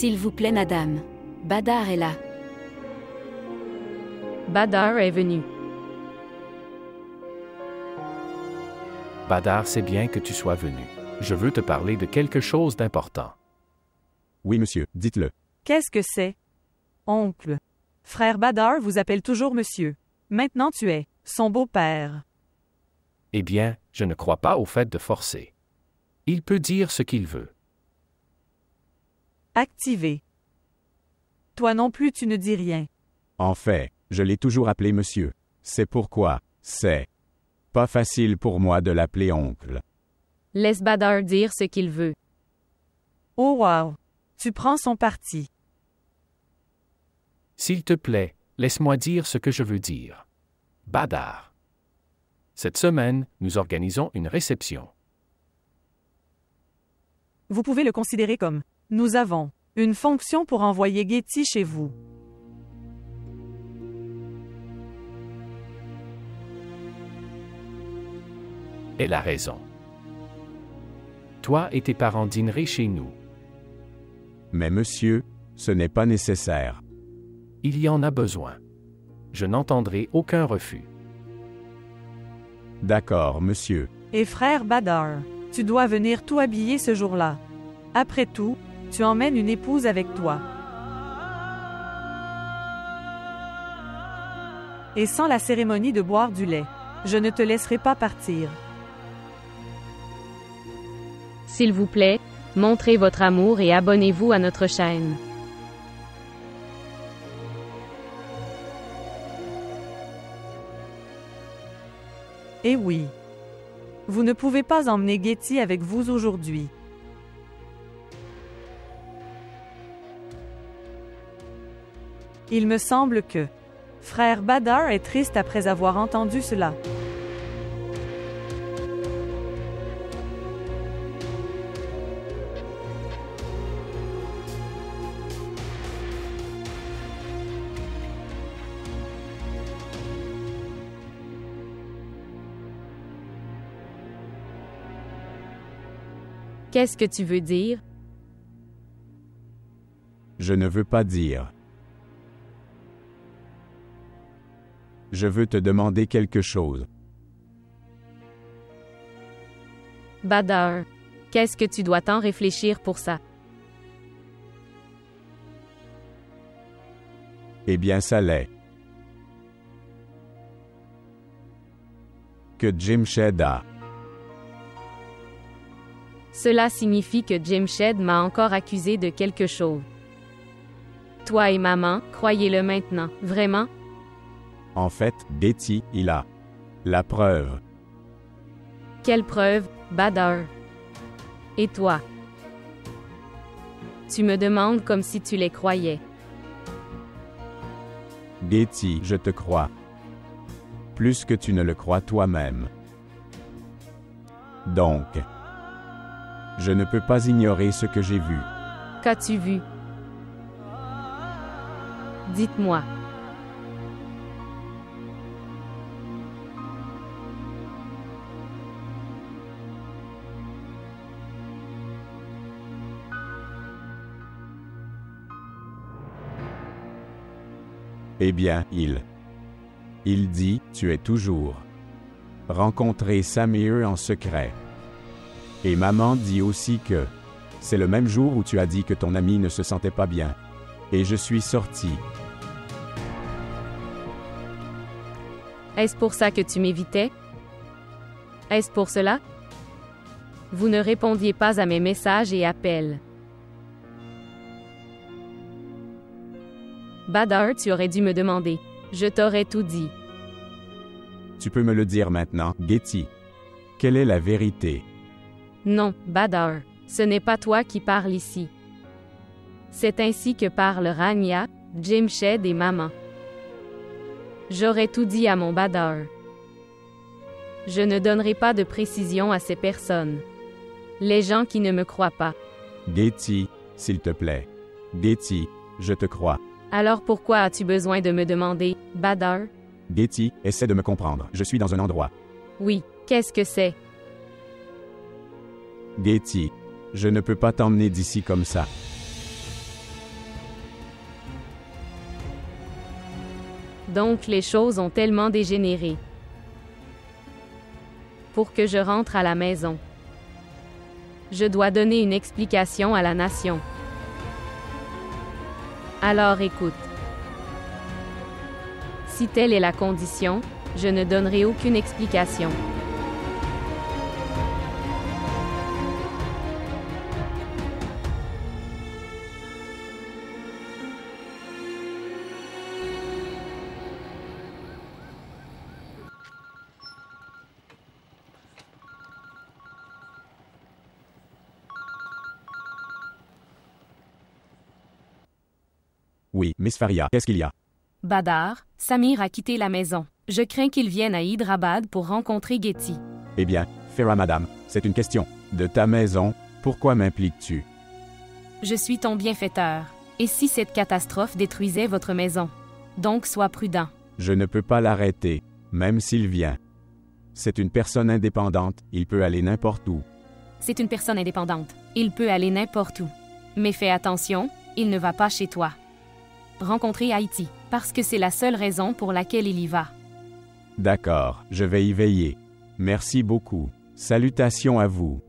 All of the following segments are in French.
S'il vous plaît, madame. Badar est là. Badar est venu. Badar, c'est bien que tu sois venu. Je veux te parler de quelque chose d'important. Oui, monsieur, dites-le. Qu'est-ce que c'est? Oncle. Frère Badar vous appelle toujours monsieur. Maintenant tu es son beau-père. Eh bien, je ne crois pas au fait de forcer. Il peut dire ce qu'il veut. Activé. Toi non plus tu ne dis rien. En fait, je l'ai toujours appelé monsieur. C'est pourquoi, c'est pas facile pour moi de l'appeler oncle. Laisse Badar dire ce qu'il veut. Oh wow. Tu prends son parti. S'il te plaît, laisse-moi dire ce que je veux dire. Badar. Cette semaine, nous organisons une réception. Vous pouvez le considérer comme « Nous avons une fonction pour envoyer Getty chez vous. » Elle a raison. Toi et tes parents dînerez chez nous. Mais monsieur, ce n'est pas nécessaire. Il y en a besoin. Je n'entendrai aucun refus. D'accord, monsieur. Et frère Badar, tu dois venir tout habillé ce jour-là. Après tout, tu emmènes une épouse avec toi. Et sans la cérémonie de boire du lait, je ne te laisserai pas partir. S'il vous plaît, montrez votre amour et abonnez-vous à notre chaîne. Eh oui. Vous ne pouvez pas emmener Getty avec vous aujourd'hui. Il me semble que frère Badar est triste après avoir entendu cela. Qu'est-ce que tu veux dire? Je ne veux pas dire. Je veux te demander quelque chose. Badar, qu'est-ce que tu dois tant réfléchir pour ça? Eh bien, ça l'est. Que Jim Shed a. Cela signifie que Jim Shed m'a encore accusé de quelque chose. Toi et maman, croyez-le maintenant, vraiment? En fait, Getty, il a la preuve. Quelle preuve, Badar? Et toi? Tu me demandes comme si tu les croyais. Getty, je te crois. Plus que tu ne le crois toi-même. Donc, je ne peux pas ignorer ce que j'ai vu. Qu'as-tu vu? Dites-moi. Eh bien, il dit, tu es toujours rencontré Sam et eux en secret. Et maman dit aussi que c'est le même jour où tu as dit que ton ami ne se sentait pas bien. Et je suis sorti. Est-ce pour ça que tu m'évitais? Est-ce pour cela? Vous ne répondiez pas à mes messages et appels. Badar, tu aurais dû me demander. Je t'aurais tout dit. Tu peux me le dire maintenant, Getty. Quelle est la vérité? Non, Badar, ce n'est pas toi qui parles ici. C'est ainsi que parlent Rania, Jim Shed et maman. J'aurais tout dit à mon Badar. Je ne donnerai pas de précision à ces personnes. Les gens qui ne me croient pas. Getty, s'il te plaît. Getty, je te crois. Alors pourquoi as-tu besoin de me demander, Badar? Getty, essaie de me comprendre. Je suis dans un endroit. Oui, qu'est-ce que c'est? Getty, je ne peux pas t'emmener d'ici comme ça. Donc les choses ont tellement dégénéré. Pour que je rentre à la maison. Je dois donner une explication à la nation. Alors écoute. Si telle est la condition, je ne donnerai aucune explication. Oui, Miss Faria, qu'est-ce qu'il y a? Badar, Samir a quitté la maison. Je crains qu'il vienne à Hyderabad pour rencontrer Getty. Eh bien, Farah madame, c'est une question. De ta maison, pourquoi m'impliques-tu? Je suis ton bienfaiteur. Et si cette catastrophe détruisait votre maison? Donc sois prudent. Je ne peux pas l'arrêter, même s'il vient. C'est une personne indépendante, il peut aller n'importe où. C'est une personne indépendante. Il peut aller n'importe où. Mais fais attention, il ne va pas chez toi. Rencontrer Haïti, parce que c'est la seule raison pour laquelle il y va. D'accord, je vais y veiller. Merci beaucoup. Salutations à vous.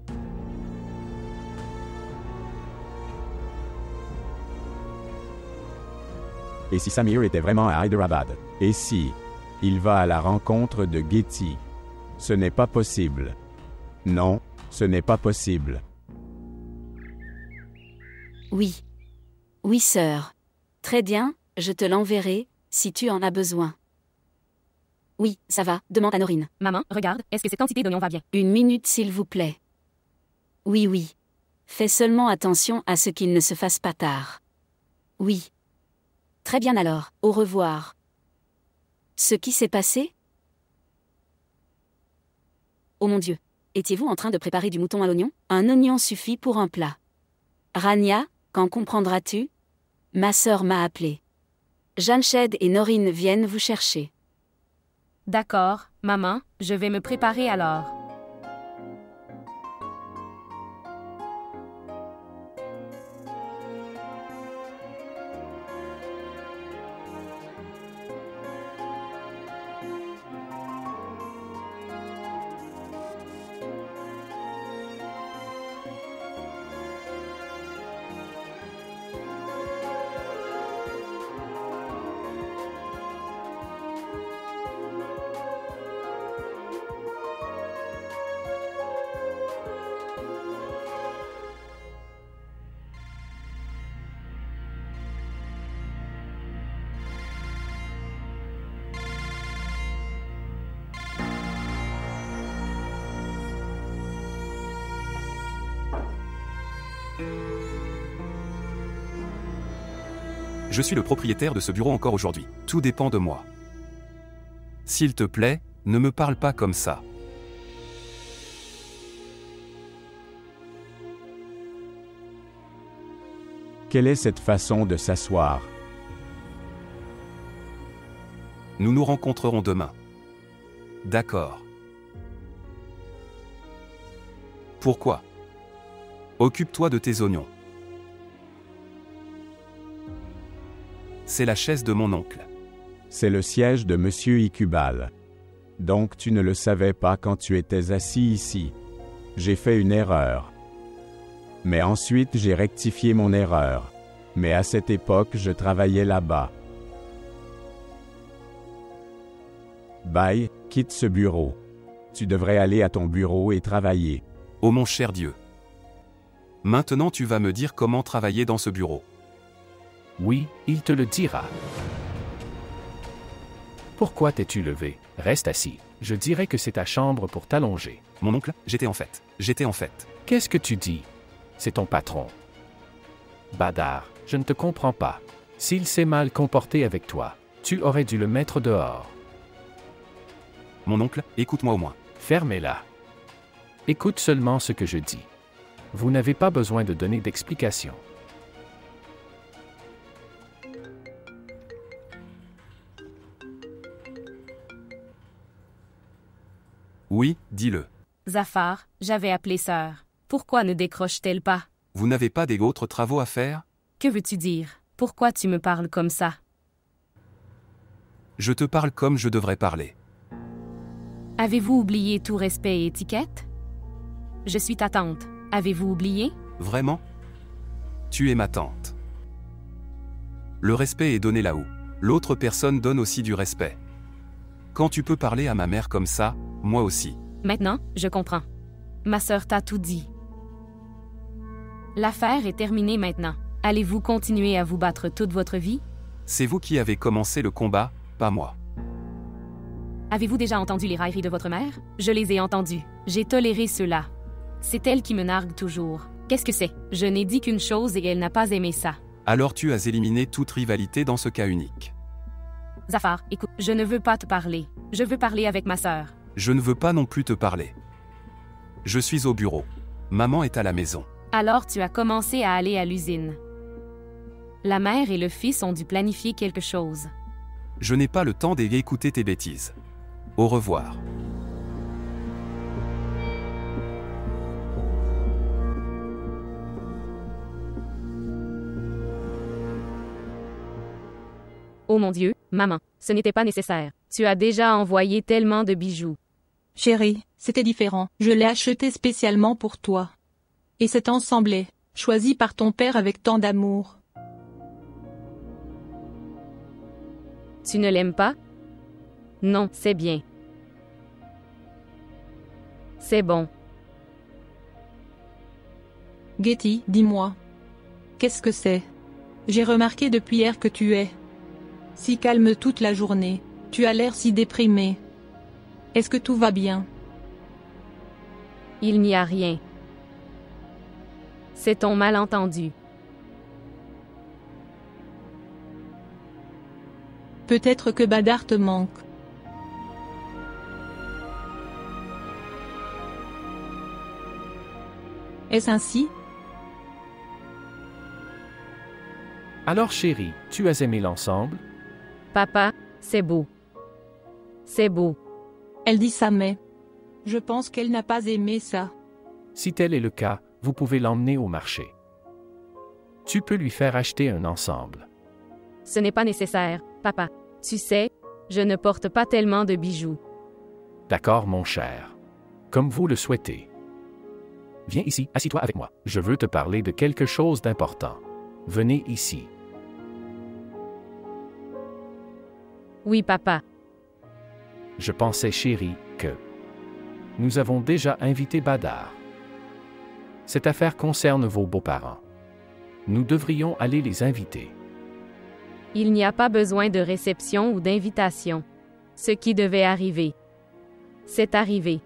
Et si Samir était vraiment à Hyderabad? Et si il va à la rencontre de Getty? Ce n'est pas possible. Non, ce n'est pas possible. Oui. Oui, sœur. Très bien, je te l'enverrai, si tu en as besoin. Oui, ça va, demande à Norine. Maman, regarde, est-ce que cette quantité d'oignons va bien? Une minute s'il vous plaît. Oui, oui. Fais seulement attention à ce qu'il ne se fasse pas tard. Oui. Très bien alors, au revoir. Ce qui s'est passé? Oh mon Dieu. Étiez-vous en train de préparer du mouton à l'oignon? Un oignon suffit pour un plat. Rania, quand comprendras-tu? Ma sœur m'a appelé. Jamshed et Norine viennent vous chercher. D'accord, maman, je vais me préparer alors. Je suis le propriétaire de ce bureau encore aujourd'hui. Tout dépend de moi. S'il te plaît, ne me parle pas comme ça. Quelle est cette façon de s'asseoir? Nous nous rencontrerons demain. D'accord. Pourquoi? Occupe-toi de tes oignons. C'est la chaise de mon oncle. C'est le siège de Monsieur Ikubal. Donc tu ne le savais pas quand tu étais assis ici. J'ai fait une erreur. Mais ensuite j'ai rectifié mon erreur. Mais à cette époque je travaillais là-bas. Bye, quitte ce bureau. Tu devrais aller à ton bureau et travailler. Oh mon cher Dieu. Maintenant tu vas me dire comment travailler dans ce bureau. Oui, il te le dira. Pourquoi t'es-tu levé? Reste assis. Je dirais que c'est ta chambre pour t'allonger. Mon oncle, j'étais en fait. Qu'est-ce que tu dis? C'est ton patron. Badar, je ne te comprends pas. S'il s'est mal comporté avec toi, tu aurais dû le mettre dehors. Mon oncle, écoute-moi au moins. Fermez-la. Écoute seulement ce que je dis. Vous n'avez pas besoin de donner d'explications. Oui, dis-le. Zafar, j'avais appelé sœur. Pourquoi ne décroche-t-elle pas? Vous n'avez pas d'autres travaux à faire? Que veux-tu dire? Pourquoi tu me parles comme ça? Je te parle comme je devrais parler. Avez-vous oublié tout respect et étiquette? Je suis ta tante. Avez-vous oublié? Vraiment? Tu es ma tante. Le respect est donné là où l'autre personne donne aussi du respect. Quand tu peux parler à ma mère comme ça, moi aussi. Maintenant, je comprends. Ma sœur t'a tout dit. L'affaire est terminée maintenant. Allez-vous continuer à vous battre toute votre vie? C'est vous qui avez commencé le combat, pas moi. Avez-vous déjà entendu les railleries de votre mère? Je les ai entendues. J'ai toléré cela. C'est elle qui me nargue toujours. Qu'est-ce que c'est? Je n'ai dit qu'une chose et elle n'a pas aimé ça. Alors tu as éliminé toute rivalité dans ce cas unique. Zafar, écoute, je ne veux pas te parler. Je veux parler avec ma sœur. Je ne veux pas non plus te parler. Je suis au bureau. Maman est à la maison. Alors tu as commencé à aller à l'usine. La mère et le fils ont dû planifier quelque chose. Je n'ai pas le temps d'écouter tes bêtises. Au revoir. Oh mon Dieu, maman, ce n'était pas nécessaire. Tu as déjà envoyé tellement de bijoux. Chérie, c'était différent. Je l'ai acheté spécialement pour toi. Et cet ensemble, choisi par ton père avec tant d'amour. Tu ne l'aimes pas? Non, c'est bien. C'est bon. Getty, dis-moi. Qu'est-ce que c'est? J'ai remarqué depuis hier que tu es si calme toute la journée. Tu as l'air si déprimé. Est-ce que tout va bien? Il n'y a rien. C'est ton malentendu. Peut-être que Badar te manque. Est-ce ainsi? Alors chérie, tu as aimé l'ensemble? Papa, c'est beau. C'est beau. Elle dit ça mais je pense qu'elle n'a pas aimé ça. Si tel est le cas, vous pouvez l'emmener au marché. Tu peux lui faire acheter un ensemble. Ce n'est pas nécessaire, papa. Tu sais, je ne porte pas tellement de bijoux. D'accord, mon cher. Comme vous le souhaitez. Viens ici, assis-toi avec moi. Je veux te parler de quelque chose d'important. Venez ici. Oui, papa. Je pensais, chérie, que nous avons déjà invité Badar. Cette affaire concerne vos beaux-parents. Nous devrions aller les inviter. Il n'y a pas besoin de réception ou d'invitation. Ce qui devait arriver. C'est arrivé.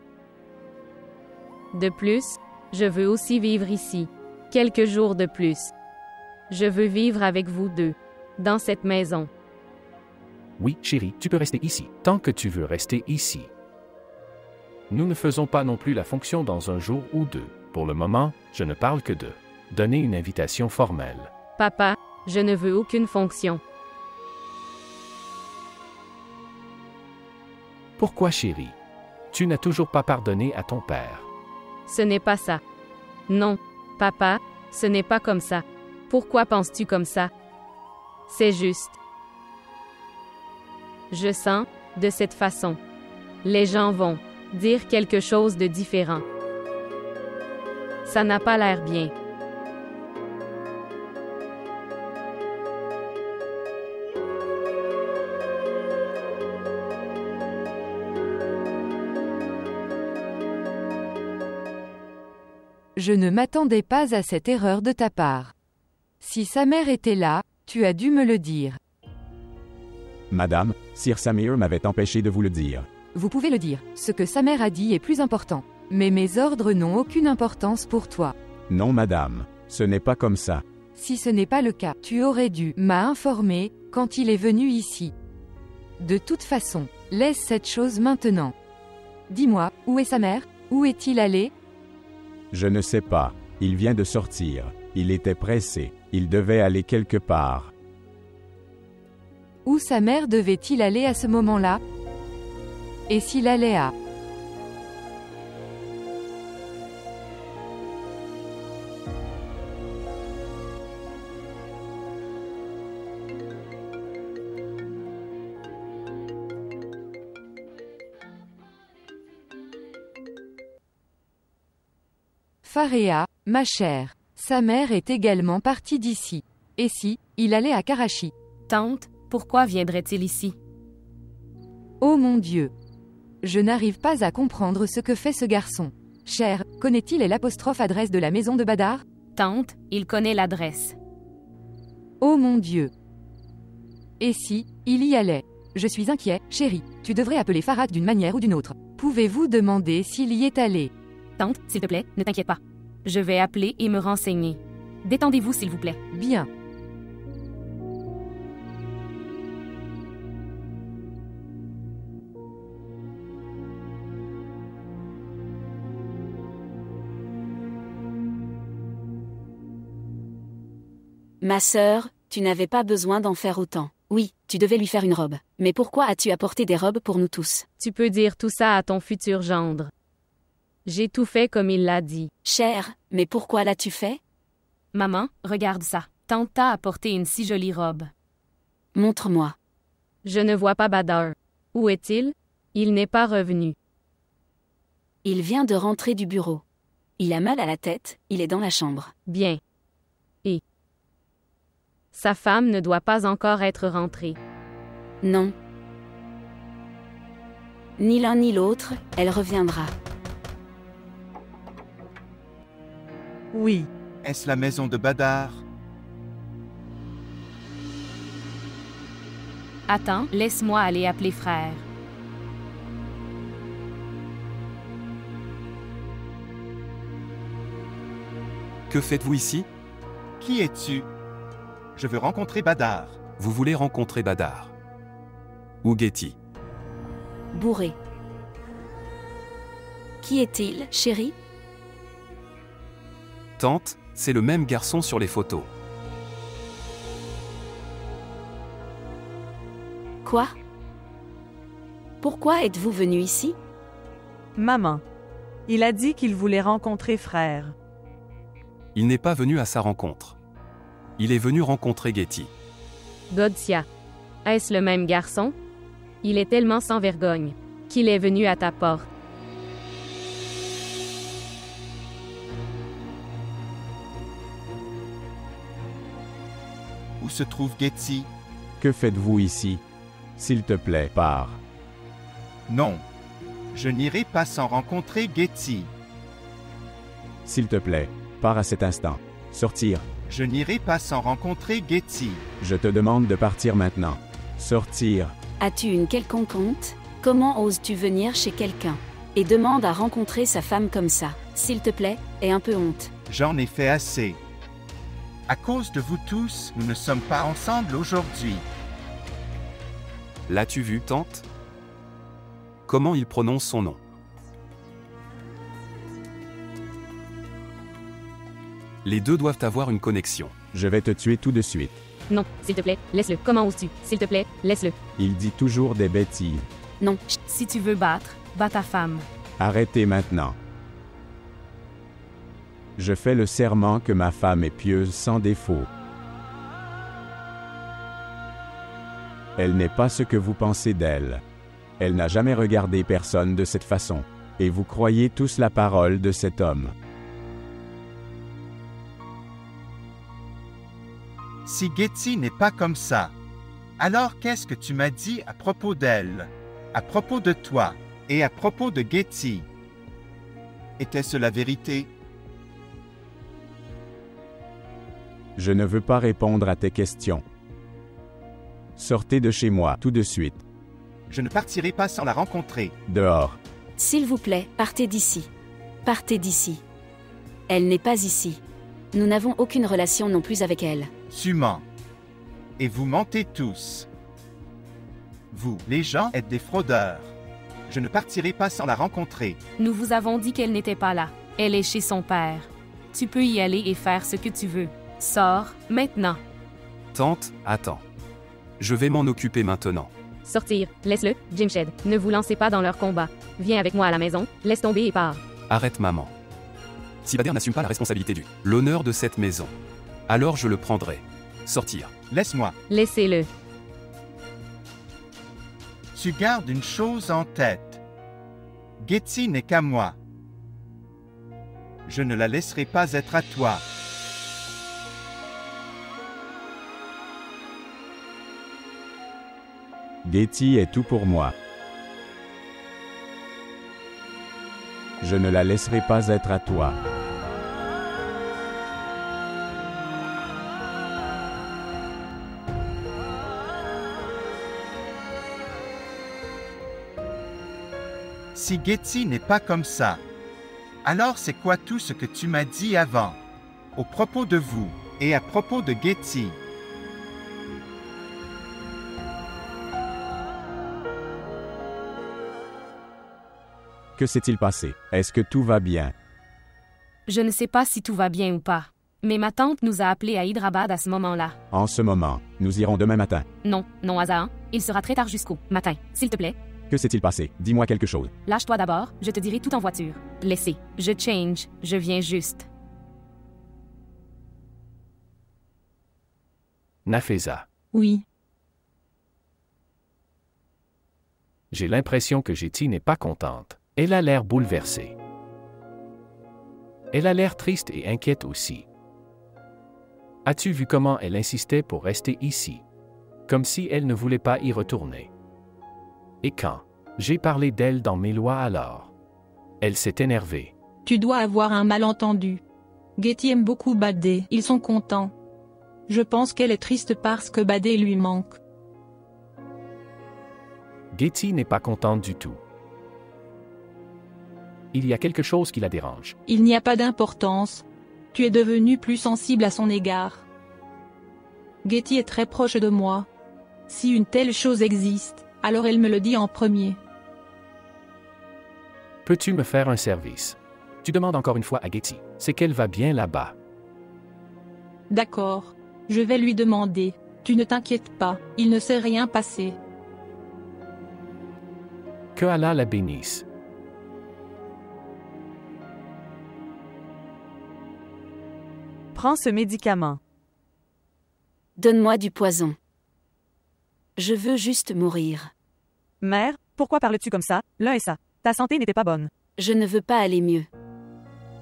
De plus, je veux aussi vivre ici. Quelques jours de plus. Je veux vivre avec vous deux. Dans cette maison. Oui, chérie, tu peux rester ici, tant que tu veux rester ici. Nous ne faisons pas non plus la fonction dans un jour ou deux. Pour le moment, je ne parle que de donner une invitation formelle. Papa, je ne veux aucune fonction. Pourquoi, chérie? Tu n'as toujours pas pardonné à ton père. Ce n'est pas ça. Non, papa, ce n'est pas comme ça. Pourquoi penses-tu comme ça? C'est juste. Je sens, de cette façon. Les gens vont dire quelque chose de différent. Ça n'a pas l'air bien. Je ne m'attendais pas à cette erreur de ta part. Si sa mère était là, tu as dû me le dire. Madame, Sir Samir m'avait empêché de vous le dire. Vous pouvez le dire, ce que sa mère a dit est plus important. Mais mes ordres n'ont aucune importance pour toi. Non, madame, ce n'est pas comme ça. Si ce n'est pas le cas, tu aurais dû m'informer quand il est venu ici. De toute façon, laisse cette chose maintenant. Dis-moi, où est sa mère? Où est-il allé? Je ne sais pas. Il vient de sortir. Il était pressé. Il devait aller quelque part. Où sa mère devait-il aller à ce moment-là? Et s'il allait à... Faréa, ma chère, sa mère est également partie d'ici. Et si, il allait à Karachi? Tante, pourquoi viendrait-il ici? Oh mon Dieu! Je n'arrive pas à comprendre ce que fait ce garçon. Cher, connaît-il l'apostrophe adresse de la maison de Badar? Tante, il connaît l'adresse. Oh mon Dieu! Et si, il y allait? Je suis inquiet, chérie. Tu devrais appeler Farad d'une manière ou d'une autre. Pouvez-vous demander s'il y est allé? Tante, s'il te plaît, ne t'inquiète pas. Je vais appeler et me renseigner. Détendez-vous, s'il vous plaît. Bien. Ma sœur, tu n'avais pas besoin d'en faire autant. Oui, tu devais lui faire une robe. Mais pourquoi as-tu apporté des robes pour nous tous? Tu peux dire tout ça à ton futur gendre. J'ai tout fait comme il l'a dit. Cher, mais pourquoi l'as-tu fait? Maman, regarde ça. Tante t'a apporté une si jolie robe. Montre-moi. Je ne vois pas Badar. Où est-il? Il n'est pas revenu. Il vient de rentrer du bureau. Il a mal à la tête, il est dans la chambre. Bien. Et sa femme ne doit pas encore être rentrée. Non. Ni l'un ni l'autre, elle reviendra. Oui. Est-ce la maison de Badar? Attends, laisse-moi aller appeler frère. Que faites-vous ici? Qui es-tu? Je veux rencontrer Badar. Vous voulez rencontrer Badar. Ou Getty. Bourré. Qui est-il, chérie? Tante, c'est le même garçon sur les photos. Quoi? Pourquoi êtes-vous venu ici? Maman. Il a dit qu'il voulait rencontrer frère. Il n'est pas venu à sa rencontre. Il est venu rencontrer Getty. Godsia. Est-ce le même garçon? Il est tellement sans vergogne qu'il est venu à ta porte. Où se trouve Getty? Que faites-vous ici? S'il te plaît, pars. Non. Je n'irai pas sans rencontrer Getty. S'il te plaît, pars à cet instant. Sortir. Je n'irai pas sans rencontrer Getty. Je te demande de partir maintenant. Sortir. As-tu une quelconque honte? Comment oses-tu venir chez quelqu'un? Et demande à rencontrer sa femme comme ça. S'il te plaît, aie un peu honte. J'en ai fait assez. À cause de vous tous, nous ne sommes pas ensemble aujourd'hui. L'as-tu vu, tante? Comment il prononce son nom? Les deux doivent avoir une connexion. Je vais te tuer tout de suite. Non, s'il te plaît, laisse-le. Comment oses-tu? S'il te plaît, laisse-le. Il dit toujours des bêtises. Non. Si tu veux battre, bats ta femme. Arrêtez maintenant. Je fais le serment que ma femme est pieuse sans défaut. Elle n'est pas ce que vous pensez d'elle. Elle n'a jamais regardé personne de cette façon. Et vous croyez tous la parole de cet homme. Si Getty n'est pas comme ça, alors qu'est-ce que tu m'as dit à propos d'elle, à propos de toi et à propos de Getty? Était-ce la vérité? Je ne veux pas répondre à tes questions. Sortez de chez moi tout de suite. Je ne partirai pas sans la rencontrer. Dehors. S'il vous plaît, partez d'ici. Partez d'ici. Elle n'est pas ici. Nous n'avons aucune relation non plus avec elle. Tu mens. Et vous mentez tous. Vous, les gens, êtes des fraudeurs. Je ne partirai pas sans la rencontrer. Nous vous avons dit qu'elle n'était pas là. Elle est chez son père. Tu peux y aller et faire ce que tu veux. Sors, maintenant. Tante, attends. Je vais m'en occuper maintenant. Sortir, laisse-le, Jim Shed. Ne vous lancez pas dans leur combat. Viens avec moi à la maison, laisse tomber et pars. Arrête, maman. Si Badar n'assume pas la responsabilité du l'honneur de cette maison, alors je le prendrai. Sortir. Laisse-moi. Laissez-le. Tu gardes une chose en tête. Getty n'est qu'à moi. je ne la laisserai pas être à toi. Getty est tout pour moi. Je ne la laisserai pas être à toi. Si Getty n'est pas comme ça, alors c'est quoi tout ce que tu m'as dit avant, au propos de vous et à propos de Getty? Que s'est-il passé? Est-ce que tout va bien? Je ne sais pas si tout va bien ou pas. Mais ma tante nous a appelés à Hyderabad à ce moment-là. En ce moment, nous irons demain matin. Non, non, Asa, il sera très tard jusqu'au matin. S'il te plaît. Que s'est-il passé? Dis-moi quelque chose. Lâche-toi d'abord, je te dirai tout en voiture. Laissez. Je change, je viens juste. Nafisa. Oui. J'ai l'impression que Getty n'est pas contente. Elle a l'air bouleversée. Elle a l'air triste et inquiète aussi. As-tu vu comment elle insistait pour rester ici? Comme si elle ne voulait pas y retourner. Et quand j'ai parlé d'elle dans mes lois alors, elle s'est énervée. Tu dois avoir un malentendu. Getty aime beaucoup Badé, ils sont contents. Je pense qu'elle est triste parce que Badé lui manque. Getty n'est pas contente du tout. Il y a quelque chose qui la dérange. Il n'y a pas d'importance. Tu es devenu plus sensible à son égard. Getty est très proche de moi. Si une telle chose existe, alors elle me le dit en premier. Peux-tu me faire un service? Tu demandes encore une fois à Getty. C'est qu'elle va bien là-bas. D'accord. Je vais lui demander. Tu ne t'inquiètes pas, il ne s'est rien passé. Que Allah la bénisse. Prends ce médicament. Donne-moi du poison. Je veux juste mourir. Mère, pourquoi parles-tu comme ça? L'un et ça. Ta santé n'était pas bonne. Je ne veux pas aller mieux.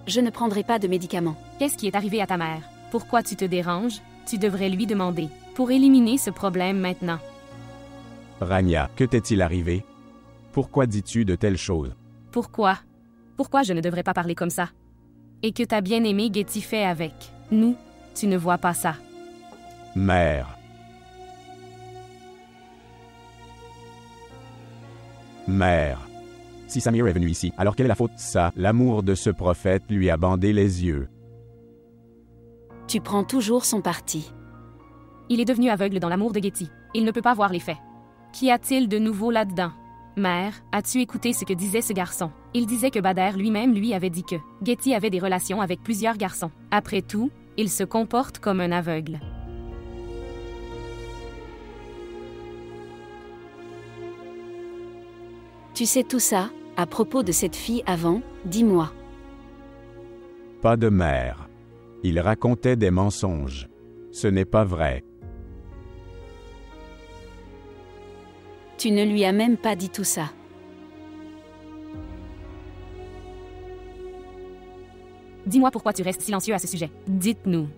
Je ne prendrai pas de médicaments. Qu'est-ce qui est arrivé à ta mère? Pourquoi tu te déranges? Tu devrais lui demander. Pour éliminer ce problème maintenant. Rania, que t'est-il arrivé? Pourquoi dis-tu de telles choses? Pourquoi? Pourquoi je ne devrais pas parler comme ça? Et que ta bien-aimée Getty fait avec nous, tu ne vois pas ça. Mère. Mère. Si Samir est venu ici, alors quelle est la faute? Ça, l'amour de ce prophète lui a bandé les yeux. Tu prends toujours son parti. Il est devenu aveugle dans l'amour de Getty. Il ne peut pas voir les faits. Qu'y a-t-il de nouveau là-dedans? Mère, as-tu écouté ce que disait ce garçon? Il disait que Bader lui-même lui avait dit que Getty avait des relations avec plusieurs garçons. Après tout, il se comporte comme un aveugle. Tu sais tout ça, à propos de cette fille avant, dis-moi. Pas de mère. Il racontait des mensonges. Ce n'est pas vrai. Tu ne lui as même pas dit tout ça. Dis-moi pourquoi tu restes silencieux à ce sujet. Dites-nous.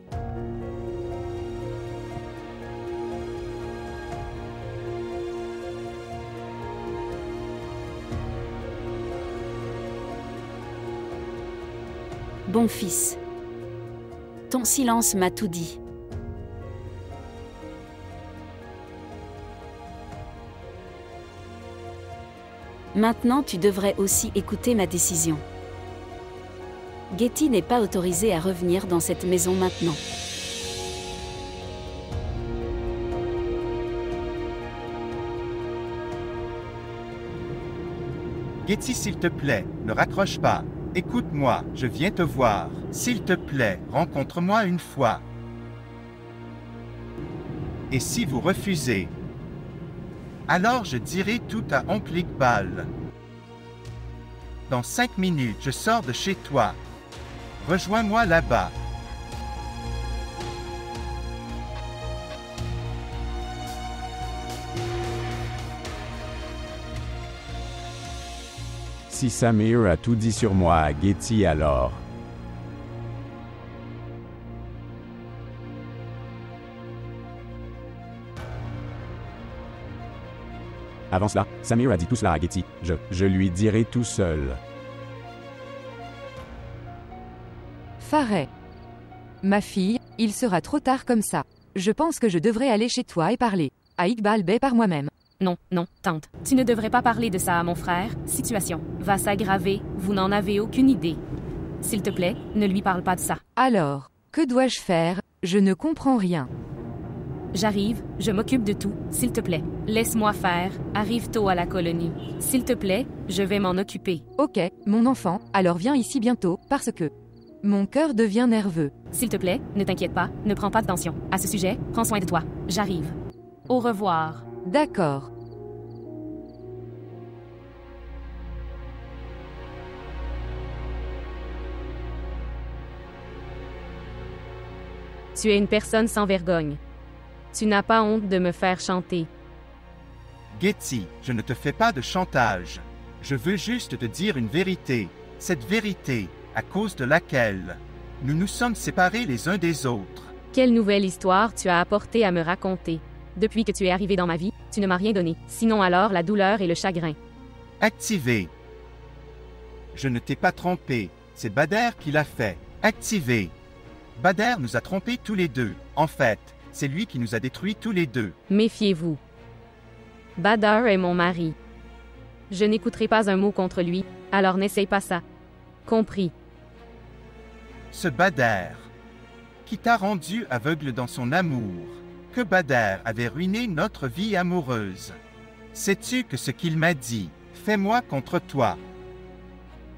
Bon fils. Ton silence m'a tout dit. Maintenant tu devrais aussi écouter ma décision. Getty n'est pas autorisé à revenir dans cette maison maintenant. Getty, s'il te plaît, ne raccroche pas. Écoute-moi, je viens te voir. S'il te plaît, rencontre-moi une fois. Et si vous refusez, alors je dirai tout à oncle Iqbal. Dans 5 minutes, je sors de chez toi. Rejoins-moi là-bas. Si Samir a tout dit sur moi à Getty alors, Avant cela, Samir a dit tout cela à Getty. Je lui dirai tout seul. Fareh. Ma fille, il sera trop tard comme ça. Je pense que je devrais aller chez toi et parler à Iqbal Bey par moi-même. Non, non, tante. Tu ne devrais pas parler de ça à mon frère. Situation va s'aggraver, vous n'en avez aucune idée. S'il te plaît, ne lui parle pas de ça. Alors, que dois-je faire? Je ne comprends rien. J'arrive, je m'occupe de tout, s'il te plaît. Laisse-moi faire, arrive tôt à la colonie. S'il te plaît, je vais m'en occuper. Ok, mon enfant, alors viens ici bientôt, parce que mon cœur devient nerveux. S'il te plaît, ne t'inquiète pas, ne prends pas de tension. À ce sujet, prends soin de toi. J'arrive. Au revoir. D'accord. Tu es une personne sans vergogne. Tu n'as pas honte de me faire chanter. Getty, je ne te fais pas de chantage. Je veux juste te dire une vérité. Cette vérité, à cause de laquelle nous nous sommes séparés les uns des autres. Quelle nouvelle histoire tu as apporté à me raconter? Depuis que tu es arrivé dans ma vie, tu ne m'as rien donné. Sinon alors la douleur et le chagrin. Activé. Je ne t'ai pas trompé. C'est Bader qui l'a fait. Activé. Bader nous a trompés tous les deux. En fait, c'est lui qui nous a détruits tous les deux. Méfiez-vous. Bader est mon mari. Je n'écouterai pas un mot contre lui, alors n'essaye pas ça. Compris. Ce Bader, qui t'a rendu aveugle dans son amour, que Bader avait ruiné notre vie amoureuse. Sais-tu que ce qu'il m'a dit, fais-moi contre toi?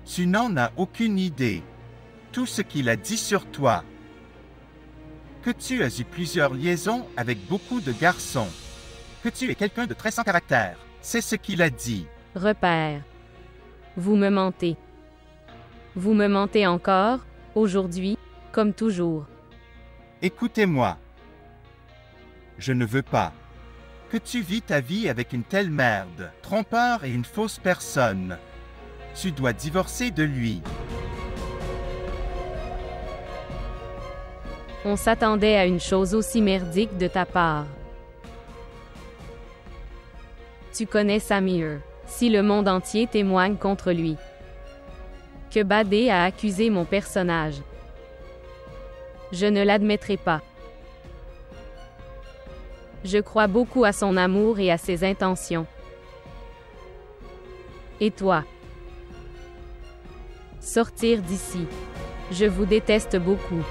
Tu n'en as aucune idée. Tout ce qu'il a dit sur toi. Que tu as eu plusieurs liaisons avec beaucoup de garçons. Que tu es quelqu'un de très sans caractère. C'est ce qu'il a dit. Repère. Vous me mentez. Vous me mentez encore, aujourd'hui, comme toujours. Écoutez-moi. Je ne veux pas que tu vis ta vie avec une telle merde, trompeur et une fausse personne. Tu dois divorcer de lui. On s'attendait à une chose aussi merdique de ta part. Tu connais Samir. Si le monde entier témoigne contre lui. Que Badé a accusé mon personnage. Je ne l'admettrai pas. Je crois beaucoup à son amour et à ses intentions. Et toi? Sortir d'ici. Je vous déteste beaucoup.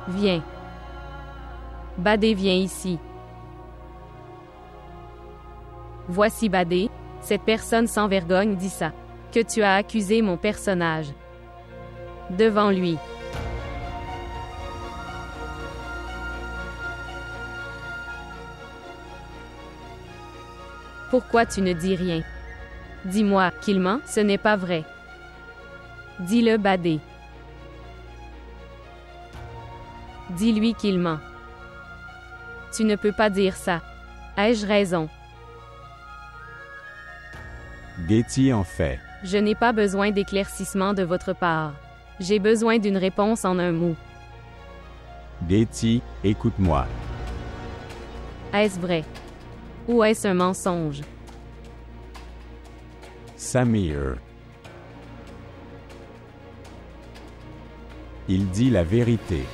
Viens. Badé, viens ici. Voici Badé, cette personne sans vergogne dit ça. Que tu as accusé mon personnage. Devant lui. Pourquoi tu ne dis rien? Dis-moi qu'il ment, ce n'est pas vrai. Dis-le, Badé. Dis-lui qu'il ment. Tu ne peux pas dire ça. Ai-je raison? Getty en fait. Je n'ai pas besoin d'éclaircissement de votre part. J'ai besoin d'une réponse en un mot. Getty, écoute-moi. Est-ce vrai? Ou est-ce un mensonge? Samir. Il dit la vérité.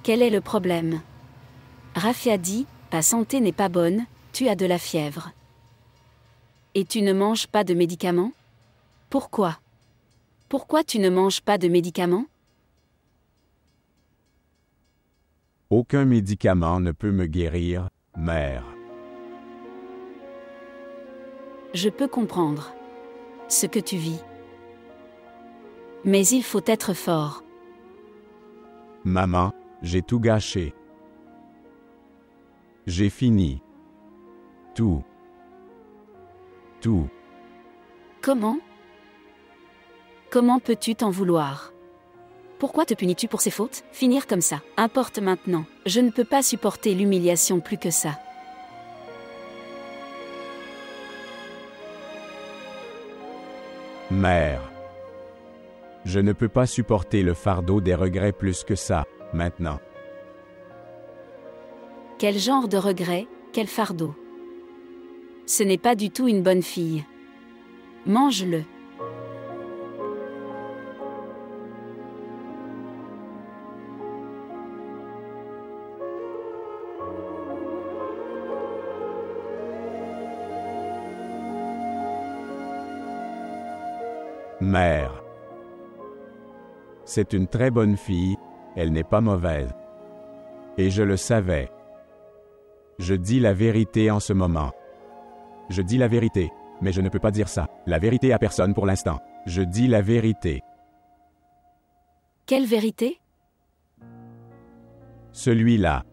Quel est le problème? Rafia dit, ta santé n'est pas bonne, tu as de la fièvre. Et tu ne manges pas de médicaments? Pourquoi? Pourquoi tu ne manges pas de médicaments? Aucun médicament ne peut me guérir, mère. Je peux comprendre ce que tu vis. Mais il faut être fort. Maman, j'ai tout gâché. J'ai fini. Tout. Tout. Comment? Comment peux-tu t'en vouloir? Pourquoi te punis-tu pour ces fautes? Finir comme ça, importe maintenant. Je ne peux pas supporter l'humiliation plus que ça. Mère. Je ne peux pas supporter le fardeau des regrets plus que ça, maintenant. Quel genre de regret, quel fardeau? Ce n'est pas du tout une bonne fille. Mange-le. Mère. C'est une très bonne fille, elle n'est pas mauvaise. Et je le savais. Je dis la vérité en ce moment. Je dis la vérité, mais je ne peux pas dire ça. La vérité à personne pour l'instant. Je dis la vérité. Quelle vérité? Celui-là.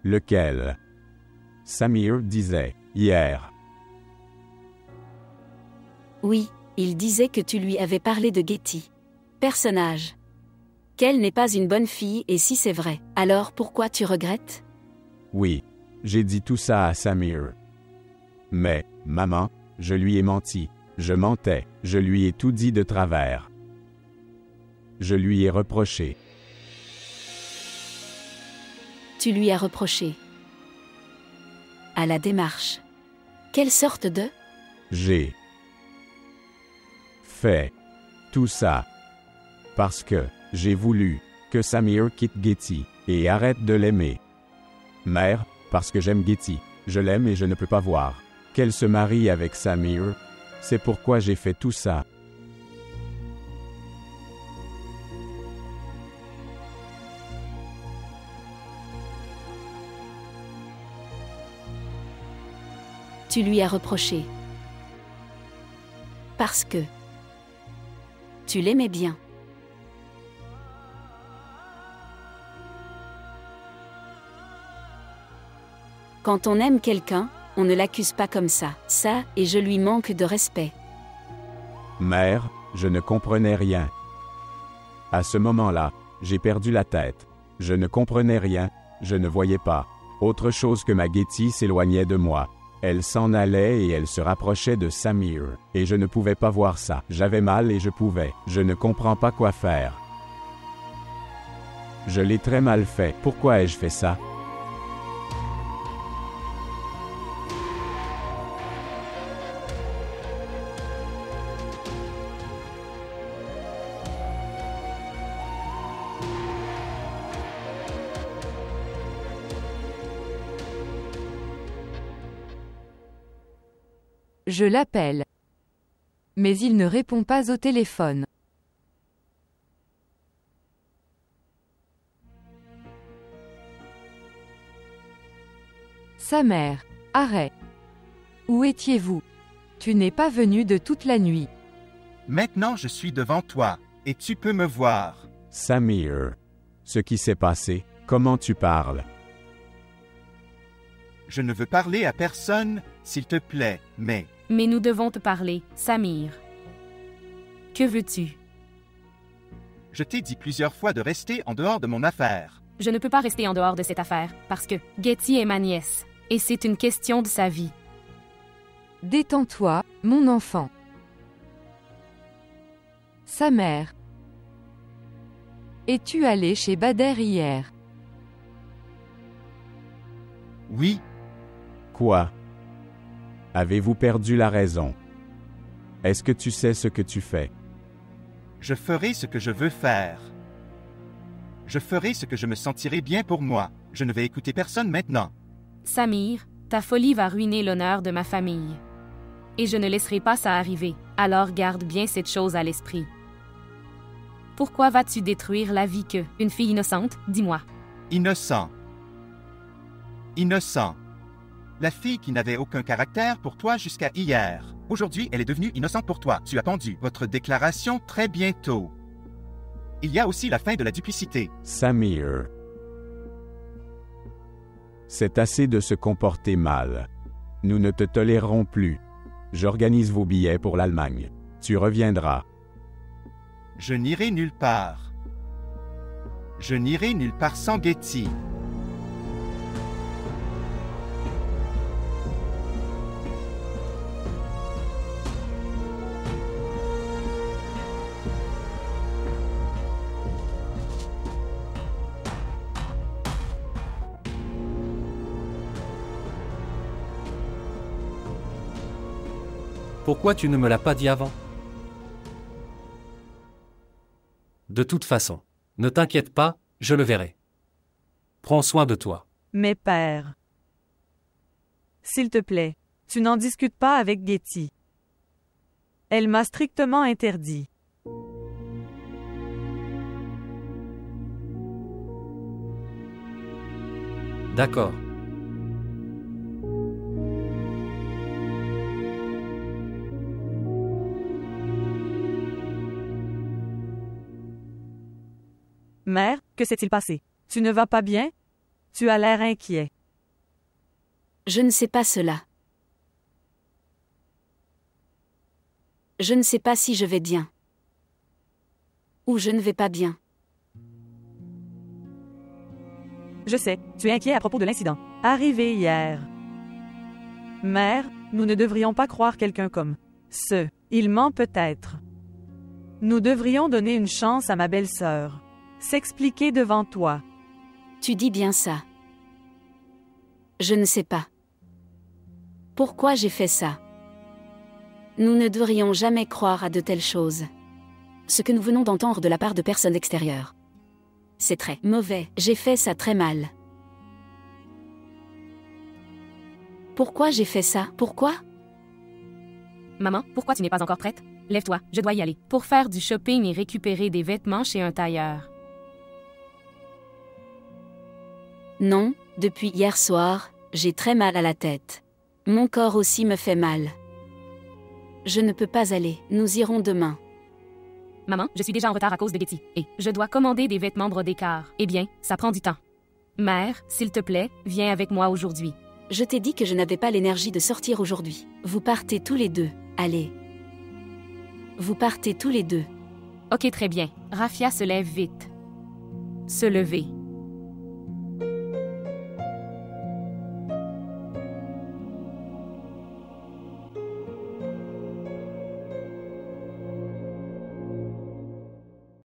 Lequel? Samir disait, hier. Oui, il disait que tu lui avais parlé de Getty. Personnage. Qu'elle n'est pas une bonne fille et si c'est vrai, alors pourquoi tu regrettes? Oui, j'ai dit tout ça à Samir. Mais, maman, je lui ai menti. Je mentais, je lui ai tout dit de travers. Je lui ai reproché. Tu lui as reproché. À la démarche. Quelle sorte de? J'ai fait tout ça parce que j'ai voulu que Samir quitte Getty et arrête de l'aimer. Mère, parce que j'aime Getty, je l'aime et je ne peux pas voir qu'elle se marie avec Samir. C'est pourquoi j'ai fait tout ça. Tu lui as reproché. Parce que tu l'aimais bien. Quand on aime quelqu'un, on ne l'accuse pas comme ça. Ça, et je lui manque de respect. Mère, je ne comprenais rien. À ce moment-là, j'ai perdu la tête. Je ne comprenais rien, je ne voyais pas. Autre chose que ma Getty s'éloignait de moi. Elle s'en allait et elle se rapprochait de Samir. Et je ne pouvais pas voir ça. J'avais mal et je pouvais. Je ne comprends pas quoi faire. Je l'ai très mal fait. Pourquoi ai-je fait ça? Je l'appelle. Mais il ne répond pas au téléphone. Sa mère. Arrête. Où étiez-vous? Tu n'es pas venu de toute la nuit. Maintenant je suis devant toi, et tu peux me voir. Samir. Ce qui s'est passé, comment tu parles? Je ne veux parler à personne, s'il te plaît, mais nous devons te parler, Samir. Que veux-tu? je t'ai dit plusieurs fois de rester en dehors de mon affaire. Je ne peux pas rester en dehors de cette affaire, parce que Getty est ma nièce, et c'est une question de sa vie. Détends-toi, mon enfant. Sa mère. Es-tu allé chez Bader hier? Oui, Quoi? Avez-vous perdu la raison? Est-ce que tu sais ce que tu fais? je ferai ce que je veux faire. Je ferai ce que je me sentirai bien pour moi. Je ne vais écouter personne maintenant. Samir, ta folie va ruiner l'honneur de ma famille. Et je ne laisserai pas ça arriver, alors garde bien cette chose à l'esprit. Pourquoi vas-tu détruire la vie une fille innocente, dis-moi? Innocent. Innocent. La fille qui n'avait aucun caractère pour toi jusqu'à hier. Aujourd'hui, elle est devenue innocente pour toi. Tu as pendu votre déclaration très bientôt. Il y a aussi la fin de la duplicité. Samir. C'est assez de se comporter mal. Nous ne te tolérerons plus. J'organise vos billets pour l'Allemagne. Tu reviendras. Je n'irai nulle part. Je n'irai nulle part sans Getty. Pourquoi tu ne me l'as pas dit avant? De toute façon, ne t'inquiète pas, je le verrai. Prends soin de toi. Mais père. S'il te plaît, tu n'en discutes pas avec Getty. Elle m'a strictement interdit. D'accord. Mère, que s'est-il passé? Tu ne vas pas bien? Tu as l'air inquiet. Je ne sais pas cela. Je ne sais pas si je vais bien. Ou je ne vais pas bien. Je sais, tu es inquiet à propos de l'incident. Arrivé hier. Mère, nous ne devrions pas croire quelqu'un comme ce. Il ment peut-être. Nous devrions donner une chance à ma belle-sœur. S'expliquer devant toi. Tu dis bien ça. Je ne sais pas. Pourquoi j'ai fait ça? Nous ne devrions jamais croire à de telles choses. Ce que nous venons d'entendre de la part de personnes extérieures. C'est très mauvais. J'ai fait ça très mal. Pourquoi j'ai fait ça? Pourquoi? Maman, pourquoi tu n'es pas encore prête? Lève-toi, je dois y aller. Pour faire du shopping et récupérer des vêtements chez un tailleur. Non, depuis hier soir, j'ai très mal à la tête. Mon corps aussi me fait mal. Je ne peux pas aller, nous irons demain. Maman, je suis déjà en retard à cause de Getty. Et je dois commander des vêtements brodés car. Eh bien, ça prend du temps. Mère, s'il te plaît, viens avec moi aujourd'hui. Je t'ai dit que je n'avais pas l'énergie de sortir aujourd'hui. Vous partez tous les deux, allez. Vous partez tous les deux. Ok, très bien. Rafia se lève vite. Se lever.